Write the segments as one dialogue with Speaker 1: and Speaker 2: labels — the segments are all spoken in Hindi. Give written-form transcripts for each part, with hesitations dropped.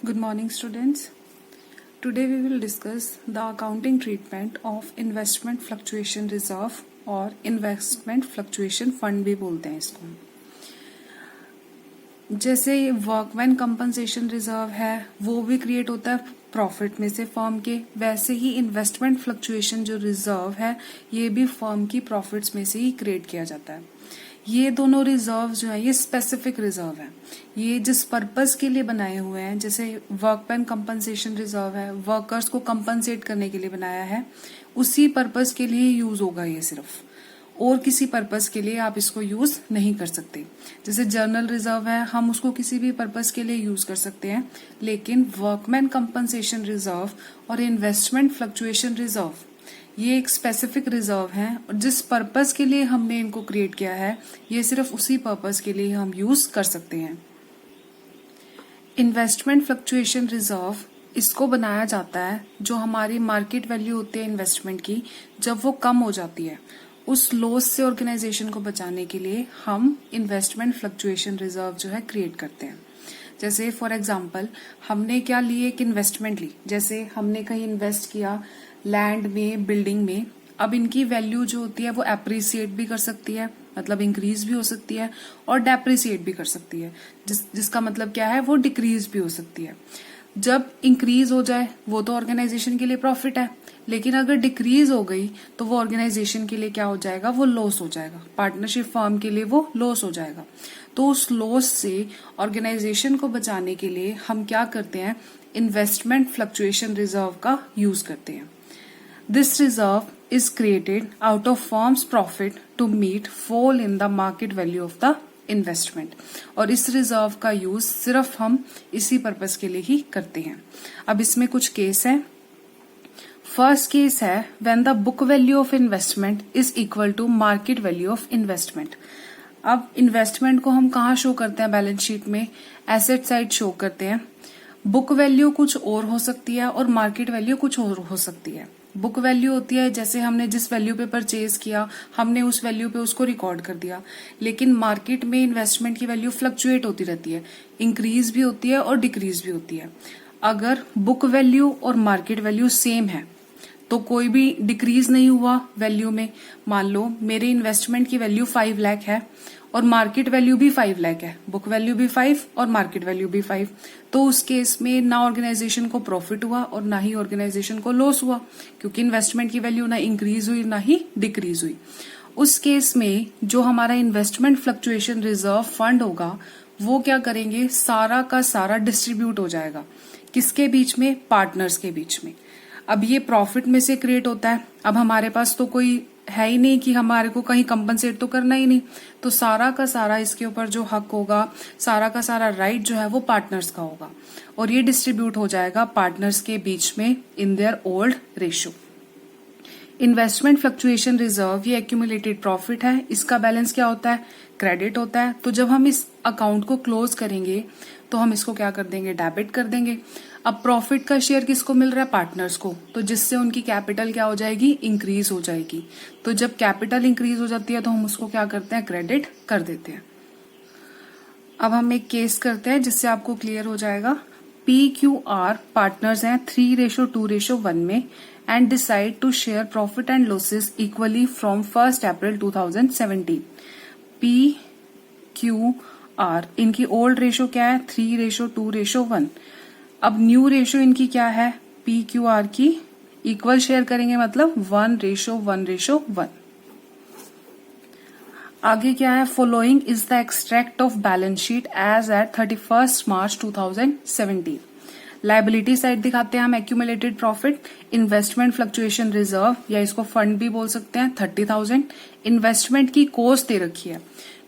Speaker 1: Good morning, students. Today we will discuss the accounting treatment of investment fluctuation reserve और investment fluctuation fund भी बोलते हैं इसको. जैसे वर्कमैन कंपनसेशन रिजर्व है वो भी क्रिएट होता है प्रॉफिट में से फर्म के, वैसे ही इन्वेस्टमेंट फ्लक्चुएशन जो रिजर्व है ये भी फर्म की प्रॉफिट्स में से ही क्रिएट किया जाता है. ये दोनों रिजर्व जो है ये स्पेसिफिक रिजर्व है, ये जिस पर्पस के लिए बनाए हुए हैं. जैसे वर्कमैन कंपनसेशन रिजर्व है, वर्कर्स को कंपनसेट करने के लिए बनाया है, उसी पर्पस के लिए यूज होगा ये सिर्फ, और किसी पर्पस के लिए आप इसको यूज नहीं कर सकते. जैसे जर्नल रिजर्व है, हम उसको किसी भी पर्पस के लिए यूज कर सकते हैं, लेकिन वर्कमैन कंपनसेशन रिजर्व और इन्वेस्टमेंट फ्लक्चुएशन रिजर्व ये एक स्पेसिफिक रिजर्व है, और जिस पर्पस के लिए हमने इनको क्रिएट किया है ये सिर्फ उसी पर्पस के लिए हम यूज कर सकते हैं. इन्वेस्टमेंट फ्लक्चुएशन रिजर्व इसको बनाया जाता है जो हमारी मार्केट वैल्यू होती है इन्वेस्टमेंट की, जब वो कम हो जाती है उस लॉस से ऑर्गेनाइजेशन को बचाने के लिए हम इन्वेस्टमेंट फ्लक्चुएशन रिजर्व जो है क्रिएट करते हैं. जैसे फॉर एग्जांपल हमने क्या ली, एक इन्वेस्टमेंट ली, जैसे हमने कहीं इन्वेस्ट किया लैंड में, बिल्डिंग में. अब इनकी वैल्यू जो होती है वो एप्रिसिएट भी कर सकती है, मतलब इंक्रीज भी हो सकती है, और डेप्रिसिएट भी कर सकती है, जिसका मतलब क्या है वो डिक्रीज भी हो सकती है. जब इंक्रीज हो जाए वो तो ऑर्गेनाइजेशन के लिए प्रॉफिट है, लेकिन अगर डिक्रीज हो गई तो वो ऑर्गेनाइजेशन के लिए क्या हो जाएगा, वो लॉस हो जाएगा, पार्टनरशिप फर्म के लिए वो लॉस हो जाएगा. तो उस लॉस से ऑर्गेनाइजेशन को बचाने के लिए हम क्या करते हैं, इन्वेस्टमेंट फ्लक्चुएशन रिजर्व का यूज करते हैं. This reserve is created out of firm's profit to meet fall in the market value of the investment. और इस रिजर्व का यूज सिर्फ हम इसी पर्पस के लिए ही करते हैं. अब इसमें कुछ केस है. फर्स्ट केस है when the book value of investment is equal to market value of investment. अब इन्वेस्टमेंट को हम कहाँ शो करते हैं, बैलेंस शीट में एसेट साइड शो करते हैं. बुक वैल्यू कुछ और हो सकती है और मार्केट वैल्यू कुछ और हो सकती है. बुक वैल्यू होती है जैसे हमने जिस वैल्यू पे परचेज किया हमने उस वैल्यू पे उसको रिकॉर्ड कर दिया, लेकिन मार्केट में इन्वेस्टमेंट की वैल्यू फ्लक्चुएट होती रहती है, इंक्रीज भी होती है और डिक्रीज भी होती है. अगर बुक वैल्यू और मार्केट वैल्यू सेम है तो कोई भी डिक्रीज नहीं हुआ वैल्यू में. मान लो मेरे इन्वेस्टमेंट की वैल्यू 5 लाख है और मार्केट वैल्यू भी 5 लाख है, बुक वैल्यू भी 5 और मार्केट वैल्यू भी 5, तो उस केस में ना ऑर्गेनाइजेशन को प्रॉफिट हुआ और ना ही ऑर्गेनाइजेशन को लॉस हुआ, क्योंकि इन्वेस्टमेंट की वैल्यू ना इंक्रीज हुई ना ही डिक्रीज हुई. उस केस में जो हमारा इन्वेस्टमेंट फ्लक्चुएशन रिजर्व फंड होगा वो क्या करेंगे, सारा का सारा डिस्ट्रीब्यूट हो जाएगा. किसके बीच में, पार्टनर्स के बीच में. अब ये प्रॉफिट में से क्रिएट होता है. अब हमारे पास तो कोई है ही नहीं कि हमारे को कहीं कंपनसेट तो करना ही नहीं, तो सारा का सारा इसके ऊपर जो हक होगा, सारा का सारा राइट जो है वो पार्टनर्स का होगा, और ये डिस्ट्रीब्यूट हो जाएगा पार्टनर्स के बीच में in their old ratio. Investment fluctuation reserve ये एक्यूमुलेटेड प्रॉफिट है, इसका बैलेंस क्या होता है, क्रेडिट होता है. तो जब हम इस अकाउंट को क्लोज करेंगे तो हम इसको क्या कर देंगे, डेबिट कर देंगे. अब प्रॉफिट का शेयर किसको मिल रहा है, पार्टनर्स को, तो जिससे उनकी कैपिटल क्या हो जाएगी, इंक्रीज हो जाएगी. तो जब कैपिटल इंक्रीज हो जाती है तो हम उसको क्या करते हैं, क्रेडिट कर देते हैं. अब हम एक केस करते हैं जिससे आपको क्लियर हो जाएगा. PQR पार्टनर्स हैं 3:2:1 में and decide to share profit and losses equally from 1 April 2017. PQR इनकी ओल्ड रेशो क्या है, 3:2:1. अब न्यू रेशो इनकी क्या है, PQR की इक्वल शेयर करेंगे, मतलब 1:1:1. आगे क्या है, following is the extract of balance sheet as at 31 March 2017. Liability side दिखाते हैं हम accumulated profit, investment fluctuation reserve या इसको फंड भी बोल सकते हैं 30,000. इन्वेस्टमेंट की कॉस्ट दे रखी है.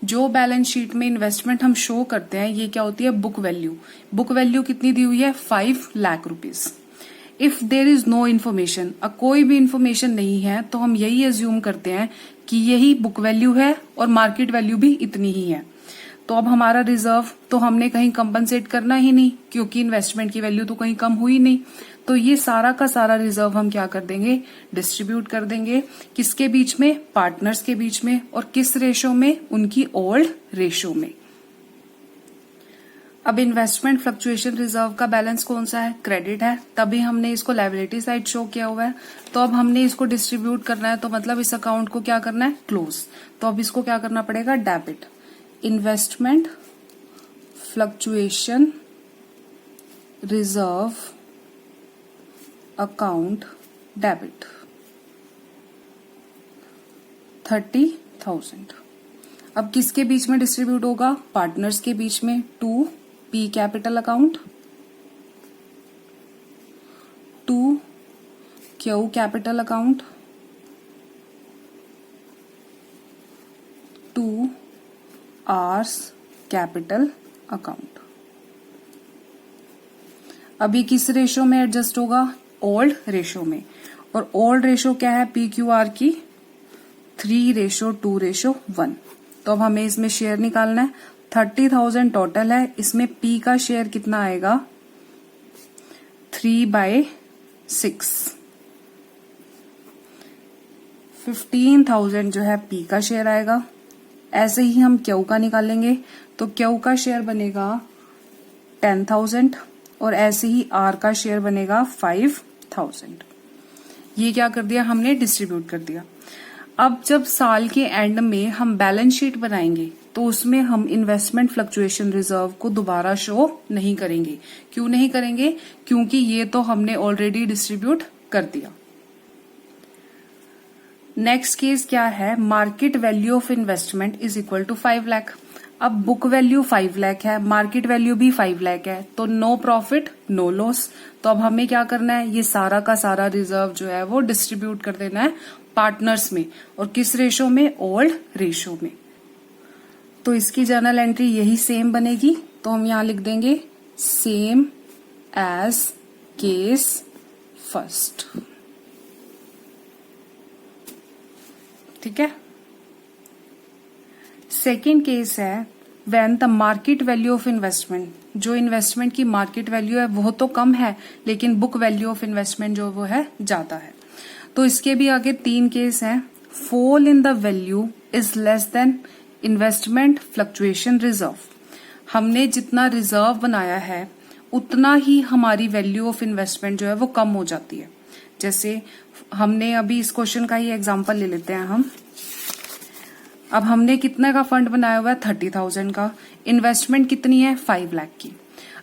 Speaker 1: जो बैलेंस शीट में इन्वेस्टमेंट हम शो करते हैं ये क्या होती है, बुक वैल्यू. बुक वैल्यू कितनी दी हुई है, 5 lakh rupees. If there is no information, कोई भी इन्फॉर्मेशन नहीं है तो हम यही एज्यूम करते हैं कि यही बुक वैल्यू है और मार्केट वैल्यू भी इतनी ही है. तो अब हमारा रिजर्व तो हमने कहीं कंपनसेट करना ही नहीं, क्योंकि इन्वेस्टमेंट की वैल्यू तो कहीं कम हुई नहीं. तो ये सारा का सारा रिजर्व हम क्या कर देंगे, डिस्ट्रीब्यूट कर देंगे. किसके बीच में, पार्टनर्स के बीच में. और किस रेशो में, उनकी ओल्ड रेशो में. अब इन्वेस्टमेंट फ्लक्चुएशन रिजर्व का बैलेंस कौन सा है? क्रेडिट है, तभी हमने इसको लायबिलिटी साइड शो किया हुआ है। तो अब हमने इसको डिस्ट्रीब्यूट करना है, तो मतलब इस अकाउंट को क्या करना है? क्लोज। तो अब इसको क्या करना पड़ेगा? Debit. Investment fluctuation reserve account debit 30,000। अब किसके बीच में डिस्ट्रीब्यूट होगा? पार्टनर्स के बीच में। To P capital account, to Q capital account, to R's capital account. अभी किस रेशो में एडजस्ट होगा? ओल्ड रेशो में। और ओल्ड रेशो क्या है पी क्यू आर की? 3:2:1। तो अब हमें इसमें शेयर निकालना है। 30,000 टोटल है, इसमें पी का शेयर कितना आएगा? 3/6। 15,000 जो है पी का शेयर आएगा। ऐसे ही हम क्यू का निकालेंगे, तो क्यू का शेयर बनेगा 10,000 और ऐसे ही आर का शेयर बनेगा 5,000। ये क्या कर दिया हमने? डिस्ट्रीब्यूट कर दिया। अब जब साल के एंड में हम बैलेंस शीट बनाएंगे तो उसमें हम इन्वेस्टमेंट फ्लक्चुएशन रिजर्व को दोबारा शो नहीं करेंगे। क्यों नहीं करेंगे? क्योंकि ये तो हमने ऑलरेडी डिस्ट्रीब्यूट कर दिया। नेक्स्ट केस क्या है? Market value of investment is equal to 5 lakh. अब बुक वैल्यू 5 लाख है, मार्केट वैल्यू भी 5 लाख है, तो नो प्रॉफिट नो लॉस। तो अब हमें क्या करना है? ये सारा का सारा रिजर्व जो है वो डिस्ट्रीब्यूट कर देना है पार्टनर्स में। और किस रेशो में? ओल्ड रेशो में। तो इसकी जर्नल एंट्री यही सेम बनेगी, तो हम यहां लिख देंगे सेम एज केस फर्स्ट। ठीक है। सेकेंड केस है when the market value of investment, जो इन्वेस्टमेंट की मार्केट वैल्यू है वो तो कम है, लेकिन बुक वैल्यू ऑफ इन्वेस्टमेंट जो वो है ज्यादा है। तो इसके भी आगे 3 केस हैं। Fall in the value is less than investment fluctuation reserve. हमने जितना रिजर्व बनाया है उतना ही हमारी वैल्यू ऑफ इन्वेस्टमेंट जो है वो कम हो जाती है। जैसे हमने अभी इस क्वेश्चन का ही एग्जांपल ले लेते हैं हम। अब हमने कितने का फंड बनाया हुआ है? 30,000 का। इन्वेस्टमेंट कितनी है? 5 लाख की।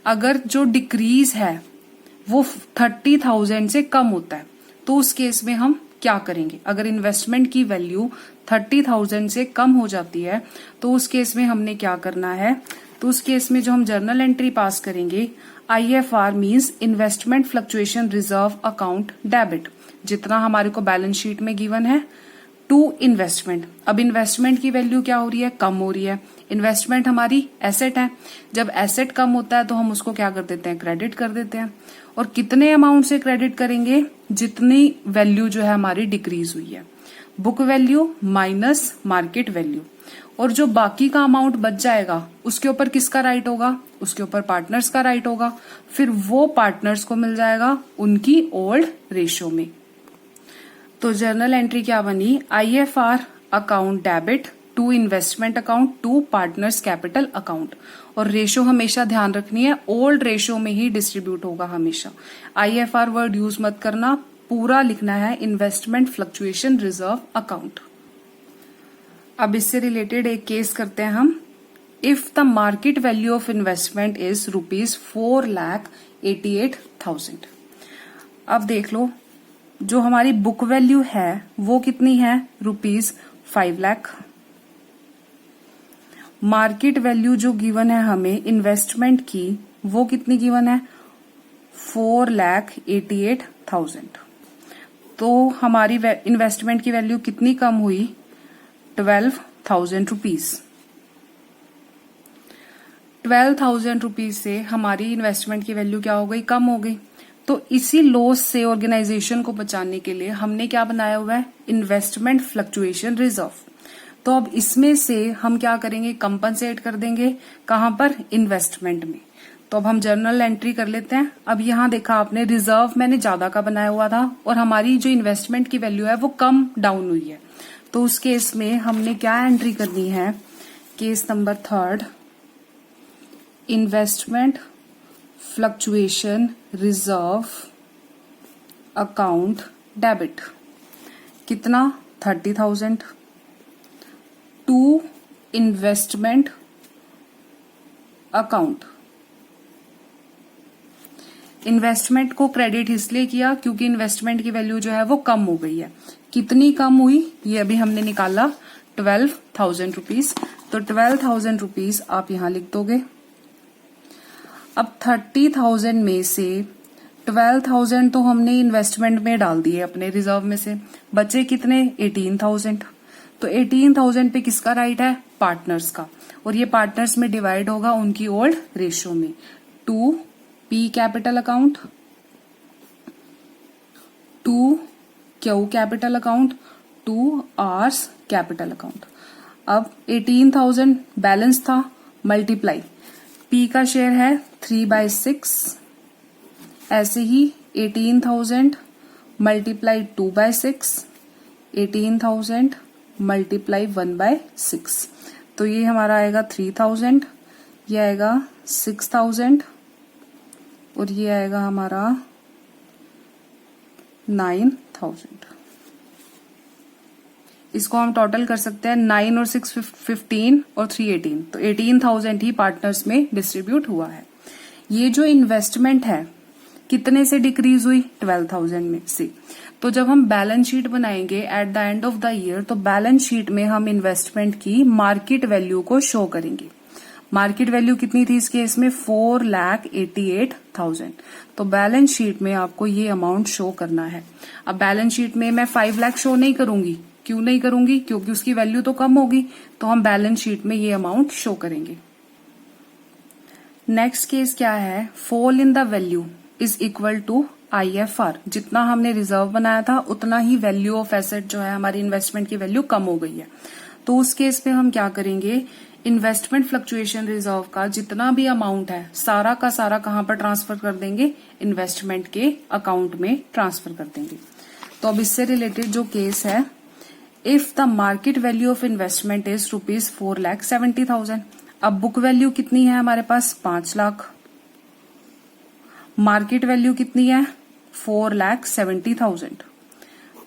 Speaker 1: अगर जो डिक्रीज है वो 30,000 से कम होता है तो उस केस में हम क्या करेंगे? अगर इन्वेस्टमेंट की वैल्यू 30,000 से कम हो जाती है तो उस केस में हमने क्या करना है? तो उस केस में जो हम जर्नल एंट्री पास करेंगे, IFR means investment fluctuation reserve account debit, जितना हमारे को बैलेंस शीट में गिवन है, टू इन्वेस्टमेंट। अब इन्वेस्टमेंट की वैल्यू क्या हो रही है? कम हो रही है। इन्वेस्टमेंट हमारी एसेट है, जब एसेट कम होता है तो हम उसको क्या कर देते हैं? क्रेडिट कर देते हैं। और कितने अमाउंट से क्रेडिट करेंगे? जितनी वैल्यू जो है हमारी डिक्रीज हुई है। Book value minus market value. और जो बाकी का अमाउंट बच जाएगा उसके ऊपर किसका राइट होगा? उसके ऊपर पार्टनर्स का राइट होगा। फिर वो पार्टनर्स को मिल जाएगा उनकी ओल्ड रेशो में। तो जर्नल एंट्री क्या बनी? IFR account debit to investment account to partners capital account. और रेशो हमेशा ध्यान रखनी है, ओल्ड रेशो में ही डिस्ट्रीब्यूट होगा हमेशा। IFR वर्ड यूज मत करना, पूरा लिखना है इन्वेस्टमेंट फ्लक्चुएशन रिजर्व अकाउंट। अब इससे रिलेटेड एक केस करते हैं हम। If the market value of investment is ₹4,88,000। अब देख लो, जो हमारी बुक वैल्यू है वो कितनी है? ₹5 लाख। मार्केट वैल्यू जो गिवन है हमें इन्वेस्टमेंट की वो कितनी गिवन है? 4,88,000। तो हमारी इन्वेस्टमेंट की वैल्यू कितनी कम हुई? 12,000 रुपीज। 12,000 रुपीज से हमारी इन्वेस्टमेंट की वैल्यू क्या हो गई? कम हो गई। तो इसी लॉस से ऑर्गेनाइजेशन को बचाने के लिए हमने क्या बनाया हुआ है? Investment fluctuation reserve. तो अब इसमें से हम क्या करेंगे? कंपनसेट कर देंगे। कहां पर? इन्वेस्टमेंट में। तो अब हम जर्नल एंट्री कर लेते हैं। अब यहां देखा आपने, रिजर्व मैंने ज्यादा का बनाया हुआ था और हमारी जो इन्वेस्टमेंट की वैल्यू है वो कम डाउन हुई है। तो उस केस में हमने क्या एंट्री करनी है? Case number 3, investment fluctuation reserve account debit, कितना 30,000 टू इन्वेस्टमेंट अकाउंट। इन्वेस्टमेंट को क्रेडिट इसलिए किया क्योंकि इन्वेस्टमेंट की वैल्यू जो है वो कम हो गई है। कितनी कम हुई ये अभी हमने निकाला, 12,000 रुपीज। तो 12,000 रुपीज आप यहां लिख दोगे। अब 30,000 में से 12,000 तो हमने इन्वेस्टमेंट में डाल दिए अपने रिजर्व में से, बचे कितने 18,000। तो 18,000 पे किसका राइट है, पार्टनर्स का, और ये पार्टनर्स में डिवाइड होगा उनकी ओल्ड रेशियो में, to P capital account, to Q capital account, to R's capital account. अब 18,000 बैलेंस था, मल्टीप्लाई पी का शेयर है 3/6, ऐसे ही 18,000 मल्टीप्लाई 2/6, 18,000 मल्टीप्लाई 1/6, तो ये हमारा आएगा 3,000, ये आएगा 6,000 और ये आएगा हमारा 9,000। इसको हम टोटल कर सकते हैं, 9 और 6 15 और 3 18, तो 18,000 ही पार्टनर्स में डिस्ट्रीब्यूट हुआ है। ये जो इन्वेस्टमेंट है कितने से डिक्रीज हुई, 12,000 में से। तो जब हम बैलेंस शीट बनाएंगे at the end of the year, तो बैलेंस शीट में हम इन्वेस्टमेंट की मार्केट वैल्यू को शो करेंगे। मार्केट वैल्यू कितनी थी इस केस में, 4,88,000। तो बैलेंस शीट में आपको ये अमाउंट शो करना है। अब बैलेंस शीट में मैं 5 लाख शो नहीं करूंगी, क्यों नहीं करूंगी, क्योंकि उसकी वैल्यू तो कम होगी, तो हम बैलेंस शीट में ये अमाउंट शो करेंगे। नेक्स्ट केस क्या है, fall in the value is equal to IFR। जितना हमने रिजर्व बनाया था उतना ही वैल्यू ऑफ एसेट जो है हमारी इन्वेस्टमेंट की वैल्यू कम हो गई है। तो उस केस में हम क्या करेंगे, इन्वेस्टमेंट फ्लक्चुएशन रिजर्व का जितना भी अमाउंट है सारा का सारा कहां पर ट्रांसफर कर देंगे, इन्वेस्टमेंट के अकाउंट में ट्रांसफर कर देंगे। तो अब इससे रिलेटेड जो केस है, if the market value of investment is rupees 4,70,000। अब बुक वैल्यू कितनी है हमारे पास, 5 लाख। मार्केट वैल्यू कितनी है, 4,70,000।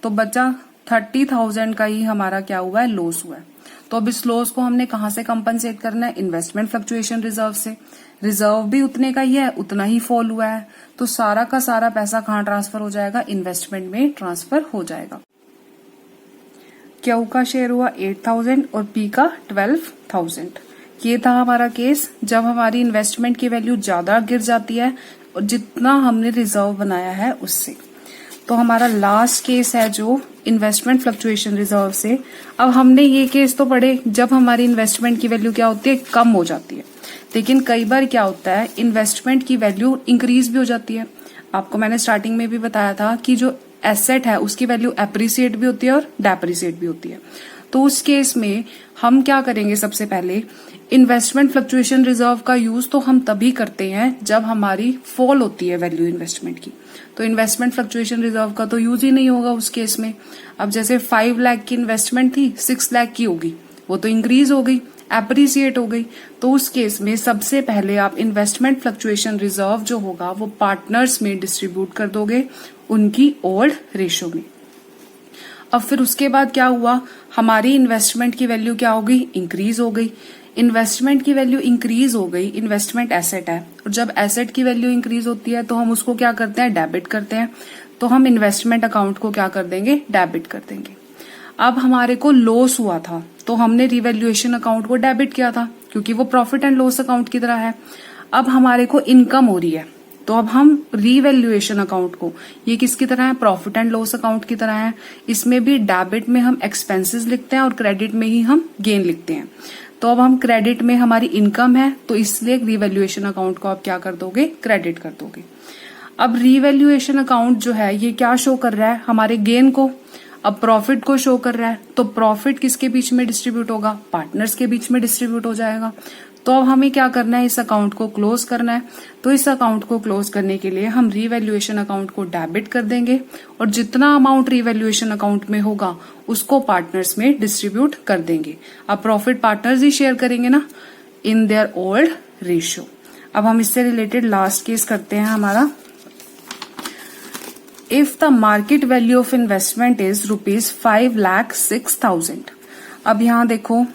Speaker 1: तो बचा 30,000 का ही हमारा क्या हुआ है, लॉस हुआ है। तो अब इस लॉस को हमने कहां से कंपनसेट करना है, इन्वेस्टमेंट फ्लक्चुएशन रिजर्व से। रिजर्व भी उतने का ही है, उतना ही फॉल हुआ है, तो सारा का सारा पैसा कहां ट्रांसफर हो जाएगा, इन्वेस्टमेंट में ट्रांसफर हो जाएगा। क्यू का शेयर हुआ 8,000 और पी का 12,000। ये था हमारा केस जब हमारी इन्वेस्टमेंट की वैल्यू ज्यादा गिर जाती है और जितना हमने रिजर्व बनाया है उससे। तो हमारा लास्ट केस है जो इन्वेस्टमेंट फ्लक्चुएशन रिजर्व से। अब हमने ये केस तो पढ़े जब हमारी इन्वेस्टमेंट की वैल्यू क्या होती है, कम हो जाती है। लेकिन कई बार क्या होता है, इन्वेस्टमेंट की वैल्यू इंक्रीज भी हो जाती है। आपको मैंने स्टार्टिंग में भी बताया था कि जो एसेट है उसकी वैल्यू एप्रिसिएट भी होती है और डेप्रिसिएट भी होती है। तो उस केस में हम क्या करेंगे, सबसे पहले इन्वेस्टमेंट फ्लक्चुएशन रिजर्व का यूज तो हम तभी करते हैं जब हमारी फॉल होती है वैल्यू इन्वेस्टमेंट की। तो इन्वेस्टमेंट फ्लक्चुएशन रिजर्व का तो यूज ही नहीं होगा उस केस में। अब जैसे 5 लाख की इन्वेस्टमेंट थी, 6 लाख की होगी, वो तो इंक्रीज हो गई, एप्रिसिएट हो गई। तो उस केस में सबसे पहले आप इन्वेस्टमेंट फ्लक्चुएशन रिजर्व जो होगा वो पार्टनर्स में डिस्ट्रीब्यूट कर दोगे उनकी ओल्ड रेशियो में। अब फिर उसके बाद क्या हुआ, हमारी इन्वेस्टमेंट की वैल्यू क्या हो गई, इंक्रीज हो गई। इन्वेस्टमेंट की वैल्यू इंक्रीज हो गई, इन्वेस्टमेंट एसेट है, और जब एसेट की वैल्यू इंक्रीज होती है तो हम उसको क्या करते हैं, डेबिट करते हैं। तो हम इन्वेस्टमेंट अकाउंट को क्या कर देंगे, डेबिट कर देंगे। अब हमारे को लॉस हुआ था तो हमने रिवैल्यूएशन अकाउंट को डेबिट किया था क्योंकि वो प्रॉफिट एंड लॉस अकाउंट की तरह है। अब हमारे को इनकम हो रही है तो अब हम रीवैल्यूएशन अकाउंट को, ये किसकी तरह है, प्रॉफिट एंड लॉस अकाउंट की तरह है। इसमें भी डेबिट में हम एक्सपेंसेस लिखते हैं और क्रेडिट में ही हम गेन लिखते हैं। तो अब हम क्रेडिट में हमारी इनकम है तो इसलिए रीवैल्यूएशन अकाउंट को आप क्या कर दोगे, क्रेडिट कर दोगे। अब रीवैल्यूएशन अकाउंट जो है ये क्या शो कर रहा है, हमारे गेन को। अब प्रॉफिट को शो कर रहा है तो प्रॉफिट किसके बीच में डिस्ट्रीब्यूट होगा, पार्टनर्स के बीच में डिस्ट्रीब्यूट हो जाएगा। तो अब हमें क्या करना है, इस अकाउंट को क्लोज करना है। तो इस अकाउंट को क्लोज करने के लिए हम रीवैल्यूएशन अकाउंट को डेबिट कर देंगे और जितना अमाउंट रीवैल्यूएशन अकाउंट में होगा उसको पार्टनर्स में डिस्ट्रीब्यूट कर देंगे। अब प्रॉफिट पार्टनर्स ही शेयर करेंगे ना इन देयर ओल्ड रेशियो। अब हम इससे रिलेटेड लास्ट केस करते हैं हमारा। If the market value of investment is ₹5,06,000। अब यहां देखो,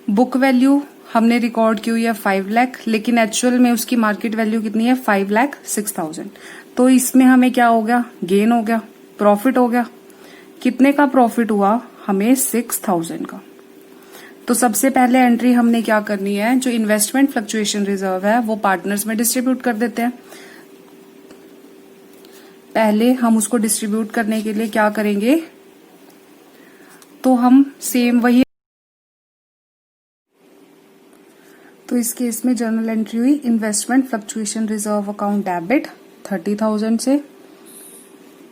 Speaker 1: बुक वैल्यू हमने रिकॉर्ड की हुई है 5 लाख, लेकिन एक्चुअल में उसकी मार्केट वैल्यू कितनी है? 5,06,000। तो इसमें हमें क्या हो गया? गेन हो गया, प्रॉफिट हो गया। कितने का प्रॉफिट हुआ? हमें 6,000 का। तो सबसे पहले एंट्री हमने क्या करनी है, जो इन्वेस्टमेंट फ्लक्चुएशन रिजर्व है वो पार्टनर्स में डिस्ट्रीब्यूट कर देते हैं। पहले हम उसको डिस्ट्रीब्यूट करने के लिए क्या करेंगे, तो हम सेम वही, तो इस केस में जर्नल एंट्री हुई investment fluctuation reserve account debit 30,000 से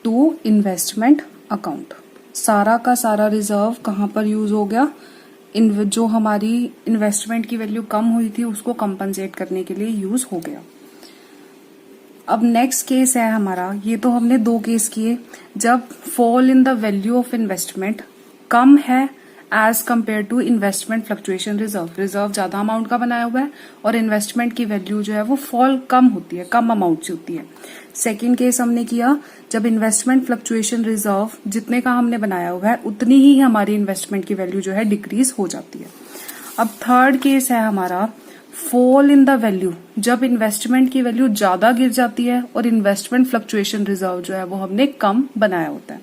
Speaker 1: टू इन्वेस्टमेंट अकाउंट। सारा का सारा रिजर्व कहां पर यूज हो गया? जो हमारी इन्वेस्टमेंट की वैल्यू कम हुई थी उसको कंपनसेट करने के लिए यूज हो गया। अब नेक्स्ट केस है हमारा, ये तो हमने 2 केस किए, जब fall in the value of investment कम है as compare to investment fluctuation reserve. Reserve ज्यादा अमाउंट का बनाया हुआ है और इन्वेस्टमेंट की वैल्यू जो है वो फॉल कम होती है, कम अमाउंट से होती है। सेकेंड केस हमने किया जब इन्वेस्टमेंट फ्लक्चुएशन रिजर्व जितने का हमने बनाया हुआ है उतनी ही हमारी इन्वेस्टमेंट की वैल्यू जो है डिक्रीज हो जाती है। अब थर्ड केस है हमारा फॉल इन द वैल्यू, जब इन्वेस्टमेंट की वैल्यू ज्यादा गिर जाती है और इन्वेस्टमेंट फ्लक्चुएशन रिजर्व जो है वो हमने कम बनाया होता है।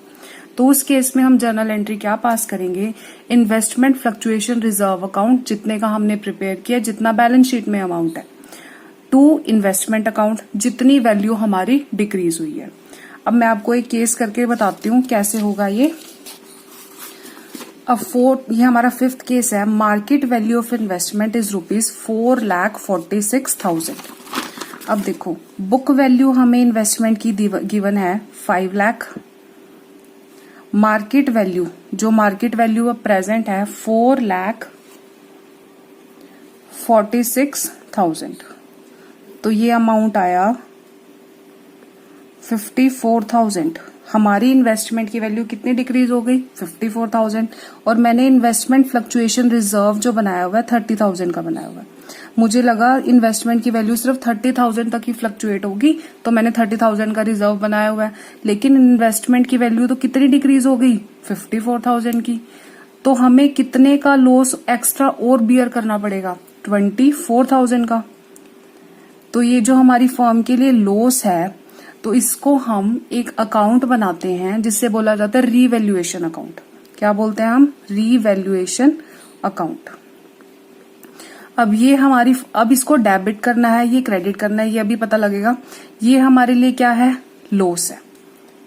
Speaker 1: तो उस केस में हम जर्नल एंट्री क्या पास करेंगे, इन्वेस्टमेंट फ्लक्चुएशन रिजर्व अकाउंट जितने का हमने प्रिपेयर किया, जितना बैलेंस शीट में अमाउंट है, टू इन्वेस्टमेंट अकाउंट जितनी वैल्यू हमारी डिक्रीज हुई है। अब मैं आपको एक केस करके बताती हूँ कैसे होगा ये। अब ये हमारा 5th केस है, market value of investment is ₹4,46,000। अब देखो, बुक वैल्यू हमें इन्वेस्टमेंट की गिवन है 5 लाख, मार्केट वैल्यू, जो मार्केट वैल्यू अब प्रेजेंट है 4,46,000। तो ये अमाउंट आया 54,000। हमारी इन्वेस्टमेंट की वैल्यू कितनी डिक्रीज हो गई? 54,000। और मैंने इन्वेस्टमेंट फ्लक्चुएशन रिजर्व जो बनाया हुआ है 30,000 का बनाया हुआ है। मुझे लगा इन्वेस्टमेंट की वैल्यू सिर्फ 30,000 तक ही फ्लक्चुएट होगी, तो मैंने 30,000 का रिजर्व बनाया हुआ है। लेकिन इन्वेस्टमेंट की वैल्यू तो कितनी डिक्रीज हो गई? 54,000 की। तो हमें कितने का लॉस एक्स्ट्रा और बियर करना पड़ेगा? 24,000 का। तो ये जो हमारी फर्म के लिए लॉस है, तो इसको हम एक अकाउंट बनाते हैं जिससे बोला जाता है रीवैल्यूएशन अकाउंट। क्या बोलते हैं हम? Revaluation account. अब ये हमारी, अब इसको डेबिट करना है, ये क्रेडिट करना है, ये अभी पता लगेगा। ये हमारे लिए क्या है? लॉस है।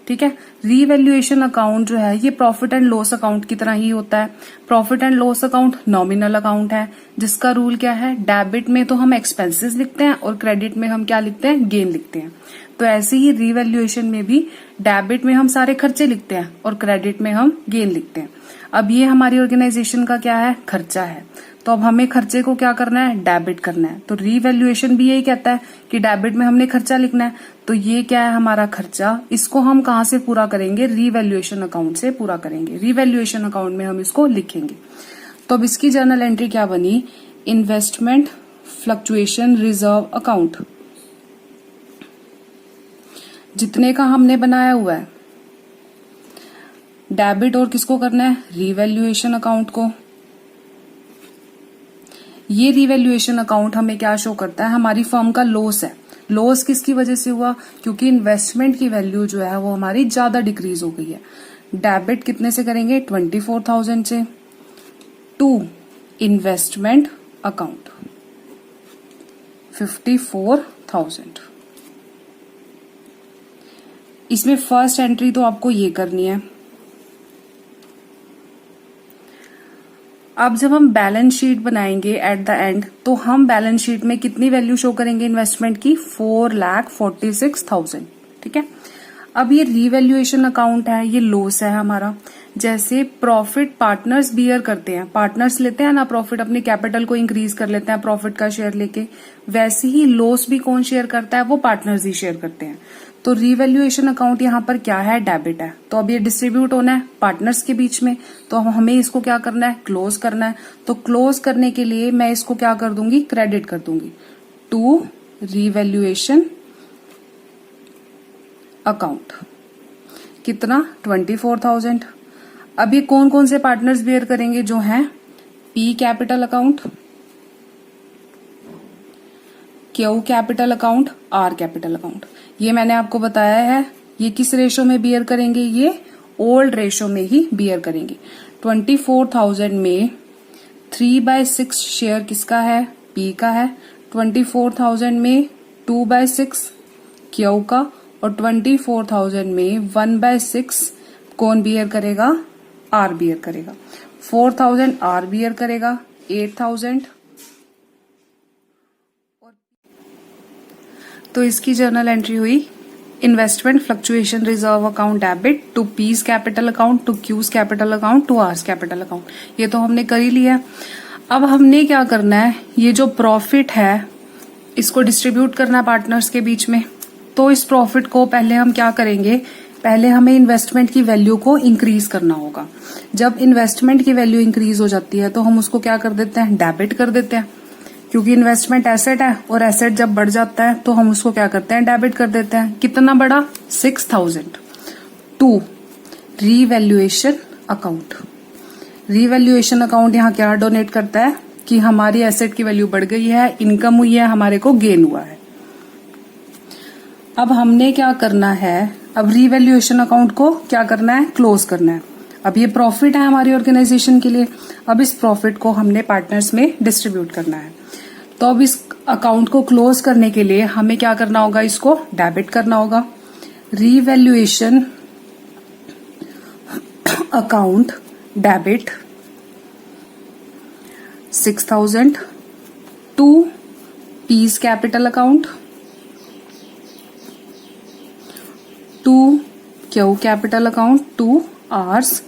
Speaker 1: ठीक है, रीवैल्यूएशन अकाउंट जो है ये प्रॉफिट एंड लॉस अकाउंट की तरह ही होता है। Profit and loss account nominal account है, जिसका रूल क्या है, डेबिट में तो हम एक्सपेंसेस लिखते हैं और क्रेडिट में हम क्या लिखते हैं? गेन लिखते हैं। तो ऐसे ही रीवैल्यूएशन में भी डेबिट में हम सारे खर्चे लिखते हैं और क्रेडिट में हम गेन लिखते हैं। अब ये हमारी ऑर्गेनाइजेशन का क्या है? खर्चा है। तो अब हमें खर्चे को क्या करना है? डेबिट करना है। तो रीवैल्यूएशन भी यही कहता है कि डेबिट में हमने खर्चा लिखना है। तो ये क्या है? हमारा खर्चा। इसको हम कहां से पूरा करेंगे? रीवैल्यूएशन अकाउंट से पूरा करेंगे। रीवैल्यूएशन अकाउंट में हम इसको लिखेंगे। तो अब इसकी जर्नल एंट्री क्या बनी? इन्वेस्टमेंट फ्लक्चुएशन रिजर्व अकाउंट जितने का हमने बनाया हुआ है, डेबिट और किसको करना है? रीवैल्यूएशन अकाउंट को। ये रीवैल्यूएशन अकाउंट हमें क्या शो करता है? हमारी फर्म का लॉस है। लॉस किसकी वजह से हुआ? क्योंकि इन्वेस्टमेंट की वैल्यू जो है वो हमारी ज्यादा डिक्रीज हो गई है। डेबिट कितने से करेंगे? 24,000 से टू इन्वेस्टमेंट अकाउंट 54,000। इसमें फर्स्ट एंट्री तो आपको ये करनी है। अब जब हम बैलेंस शीट बनाएंगे एट द एंड, तो हम बैलेंस शीट में कितनी वैल्यू शो करेंगे इन्वेस्टमेंट की? 4,46,000। ठीक है, अब ये रीवैल्यूएशन अकाउंट है, ये लॉस है हमारा। जैसे प्रॉफिट पार्टनर्स बियर करते हैं, पार्टनर्स लेते हैं ना प्रॉफिट, अपने कैपिटल को इंक्रीज कर लेते हैं प्रॉफिट का शेयर लेके, वैसे ही लॉस भी कौन शेयर करता है, वो पार्टनर्स ही शेयर करते हैं। तो रीवैल्यूएशन अकाउंट यहाँ पर क्या है, डेबिट है। तो अब ये डिस्ट्रीब्यूट होना है पार्टनर्स के बीच में, तो हमें इसको क्या करना है, क्लोज करना है। तो क्लोज करने के लिए मैं इसको क्या कर दूंगी, क्रेडिट कर दूंगी टू रीवैल्यूएशन अकाउंट। कितना, 24,000। अब ये कौन कौन से पार्टनर्स बियर करेंगे, जो हैं P capital account, Q capital account, are capital account. ये मैंने आपको बताया है, ये किस रेशो में बियर करेंगे, ये ओल्ड रेशो में ही बियर करेंगे। 24,000 में 3/6 शेयर किसका है, पी का है। 24,000 में 2/6 क्यू का, और 24,000 में 1/6 कौन बियर करेगा, आर बियर करेगा। 4,000 आर बियर करेगा, 8,000। तो इसकी जर्नल एंट्री हुई, investment fluctuation reserve account debit to P's capital account, to Q's capital account, to R's capital account. ये तो हमने कर ही लिया। अब हमने क्या करना है, ये जो प्रॉफिट है इसको डिस्ट्रीब्यूट करना पार्टनर्स के बीच में। तो इस प्रॉफिट को पहले हम क्या करेंगे, पहले हमें इन्वेस्टमेंट की वैल्यू को इंक्रीज करना होगा। जब इन्वेस्टमेंट की वैल्यू इंक्रीज हो जाती है तो हम उसको क्या कर देते हैं, डेबिट कर देते हैं, क्योंकि इन्वेस्टमेंट एसेट है और एसेट जब बढ़ जाता है तो हम उसको क्या करते हैं, डेबिट कर देते हैं। कितना बढ़ा, 6,000 to revaluation account. Revaluation account यहाँ क्या डोनेट करता है कि हमारी एसेट की वैल्यू बढ़ गई है, इनकम हुई है, हमारे को गेन हुआ है। अब हमने क्या करना है, अब रीवैल्यूएशन अकाउंट को क्या करना है, क्लोज करना है। अब ये प्रॉफिट है हमारी ऑर्गेनाइजेशन के लिए, अब इस प्रॉफिट को हमने पार्टनर्स में डिस्ट्रीब्यूट करना है। तो अब इस अकाउंट को क्लोज करने के लिए हमें क्या करना होगा, इसको डेबिट करना होगा। Revaluation account debit 6,000 to P's capital account, to Q capital account, to R's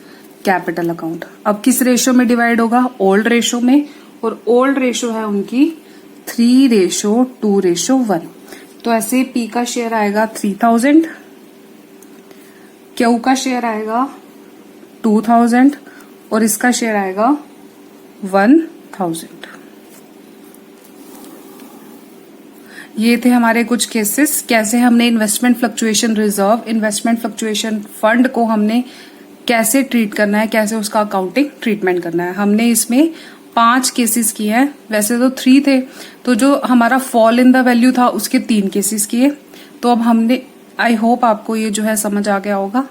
Speaker 1: capital account. अब किस रेशो में डिवाइड होगा, ओल्ड रेशो में, और ओल्ड रेशो है उनकी 3:2:1। तो ऐसे पी का शेयर आएगा 3,000, क्यू का शेयर आएगा 2,000 और इसका शेयर आएगा 1,000। ये थे हमारे कुछ केसेस, कैसे हमने investment fluctuation reserve, investment fluctuation fund को हमने कैसे ट्रीट करना है, कैसे उसका अकाउंटिंग ट्रीटमेंट करना है। हमने इसमें 5 केसेस किए हैं, वैसे तो 3 थे, तो जो हमारा फॉल इन द वैल्यू था उसके 3 केसेस किए। तो अब हमने, आई होप आपको ये जो है समझ आ गया होगा।